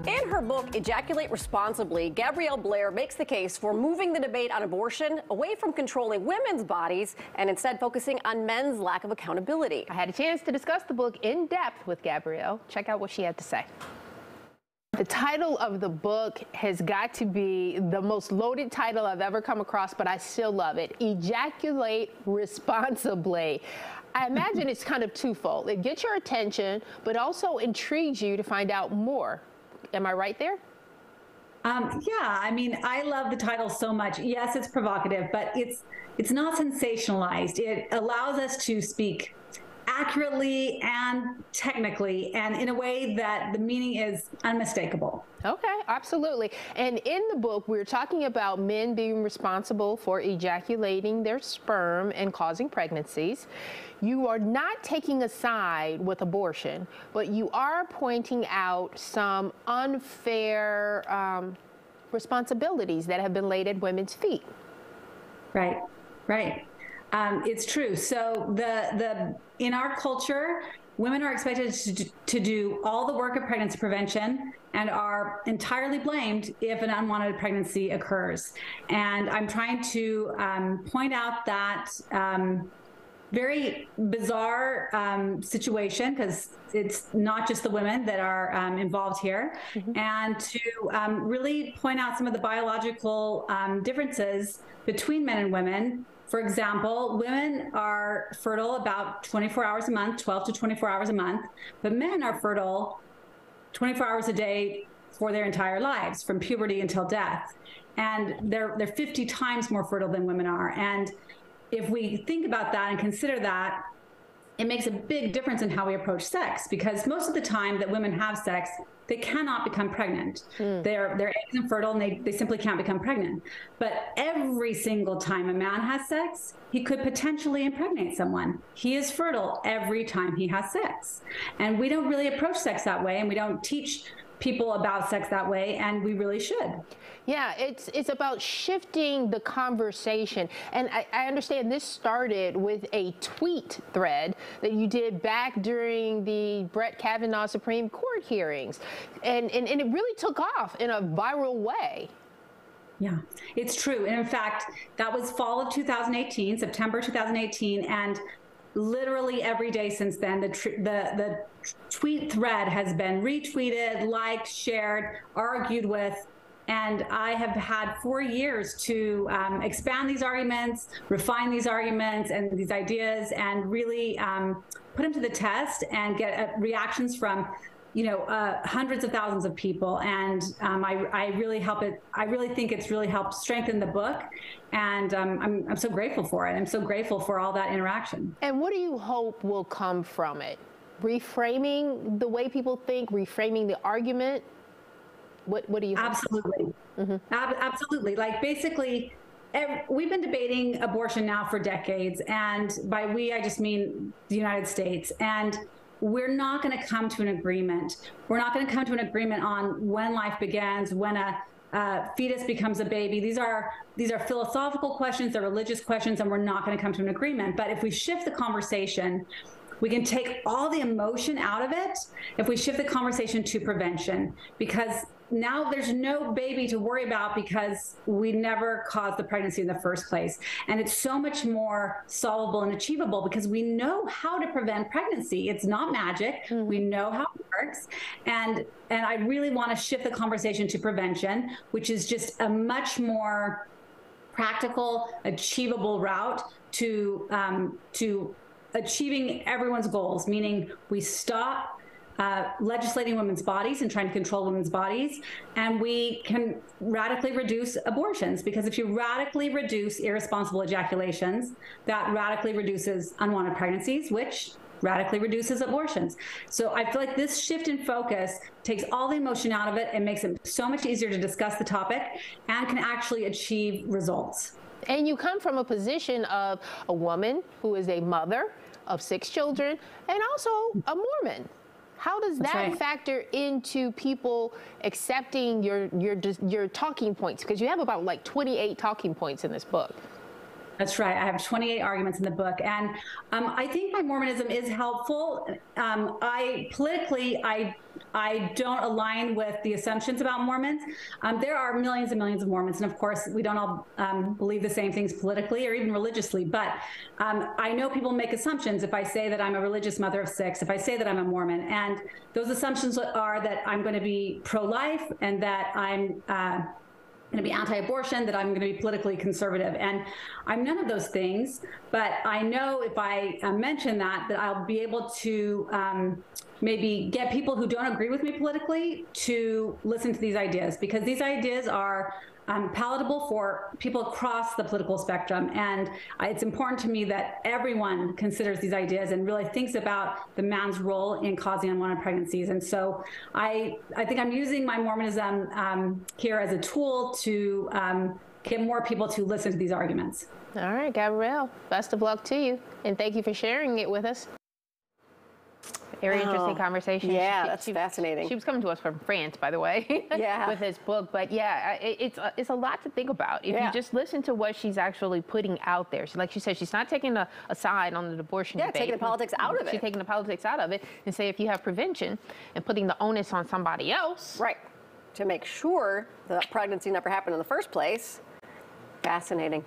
In her book, Ejaculate Responsibly, Gabrielle Blair makes the case for moving the debate on abortion away from controlling women's bodies and instead focusing on men's lack of accountability. I had a chance to discuss the book in depth with Gabrielle. Check out what she had to say. The title of the book has got to be the most loaded title I've ever come across, but I still love it. Ejaculate Responsibly. I imagine it's kind of twofold. It gets your attention, but also intrigues you to find out more. Am I right there? Yeah, I mean, I love the title so much. Yes, it's provocative, but it's not sensationalized. It allows us to speak accurately and technically and in a way that the meaning is unmistakable. Okay, absolutely. And in the book, we're talking about men being responsible for ejaculating their sperm and causing pregnancies. You are not taking a side with abortion, but you are pointing out some unfair responsibilities that have been laid at women's feet. Right, right. It's true. So in our culture, women are expected to do all the work of pregnancy prevention and are entirely blamed if an unwanted pregnancy occurs. And I'm trying to point out that very bizarre situation, because it's not just the women that are involved here, and to really point out some of the biological differences between men and women. For example, women are fertile about 24 hours a month, 12 to 24 hours a month, but men are fertile 24 hours a day for their entire lives, from puberty until death. And they're 50 times more fertile than women are. And if we think about that and consider that, it makes a big difference in how we approach sex, because most of the time that women have sex, they cannot become pregnant. They're eggs infertile and they simply can't become pregnant. But every single time a man has sex, he could potentially impregnate someone. He is fertile every time he has sex. And we don't really approach sex that way, and we don't teach people about sex that way, and we really should. Yeah, it's about shifting the conversation. And I understand this started with a tweet thread that you did back during the Brett Kavanaugh Supreme Court hearings. And it really took off in a viral way. Yeah, it's true. And in fact, that was fall of 2018, September 2018. And literally every day since then, the tweet thread has been retweeted, liked, shared, argued with. And I have had 4 years to expand these arguments, refine these arguments and these ideas, and really put them to the test and get reactions from, hundreds of thousands of people. And I really think it's really helped strengthen the book. And I'm so grateful for it. I'm so grateful for all that interaction. And what do you hope will come from it? Reframing the way people think, reframing the argument? What do you think? Absolutely. Absolutely. Like, basically, we've been debating abortion now for decades. And by we, I just mean the United States. And we're not going to come to an agreement. We're not going to come to an agreement on when life begins, when a fetus becomes a baby. These are philosophical questions, they're religious questions, and we're not going to come to an agreement. But if we shift the conversation, we can take all the emotion out of it if we shift the conversation to prevention, because now there's no baby to worry about because we never caused the pregnancy in the first place. And it's so much more solvable and achievable because we know how to prevent pregnancy. It's not magic. We know how it works. And I really want to shift the conversation to prevention, which is just a much more practical, achievable route to achieving everyone's goals, meaning we stop legislating women's bodies and trying to control women's bodies, and we can radically reduce abortions, because if you radically reduce irresponsible ejaculations, that radically reduces unwanted pregnancies, which radically reduces abortions. So I feel like this shift in focus takes all the emotion out of it and makes it so much easier to discuss the topic and can actually achieve results. And you come from a position of a woman who is a mother of 6 children and also a Mormon. How does that factor into people accepting your talking points? Because you have about like 28 talking points in this book. That's right. I have 28 arguments in the book. And I think my Mormonism is helpful. I don't align with the assumptions about Mormons. There are millions and millions of Mormons. And of course, we don't all believe the same things politically or even religiously. But I know people make assumptions if I say that I'm a religious mother of 6, if I say that I'm a Mormon. And those assumptions are that I'm going to be pro-life and that I'm going to be anti-abortion, that I'm going to be politically conservative. And I'm none of those things, but I know if I mention that I'll be able to maybe get people who don't agree with me politically to listen to these ideas, because these ideas are palatable for people across the political spectrum. And it's important to me that everyone considers these ideas and really thinks about the man's role in causing unwanted pregnancies. And so I think I'm using my Mormonism here as a tool to get more people to listen to these arguments. All right, Gabrielle, best of luck to you. And thank you for sharing it with us. Very interesting conversation. Yeah, that's fascinating. She was coming to us from France, by the way, yeah, with his book. But yeah, it's a lot to think about. If you just listen to what she's actually putting out there. Like she said, she's not taking a side on the abortion debate. Taking the politics out of it. She's taking the politics out of it and say if you have prevention and putting the onus on somebody else. Right. To make sure the pregnancy never happened in the first place. Fascinating.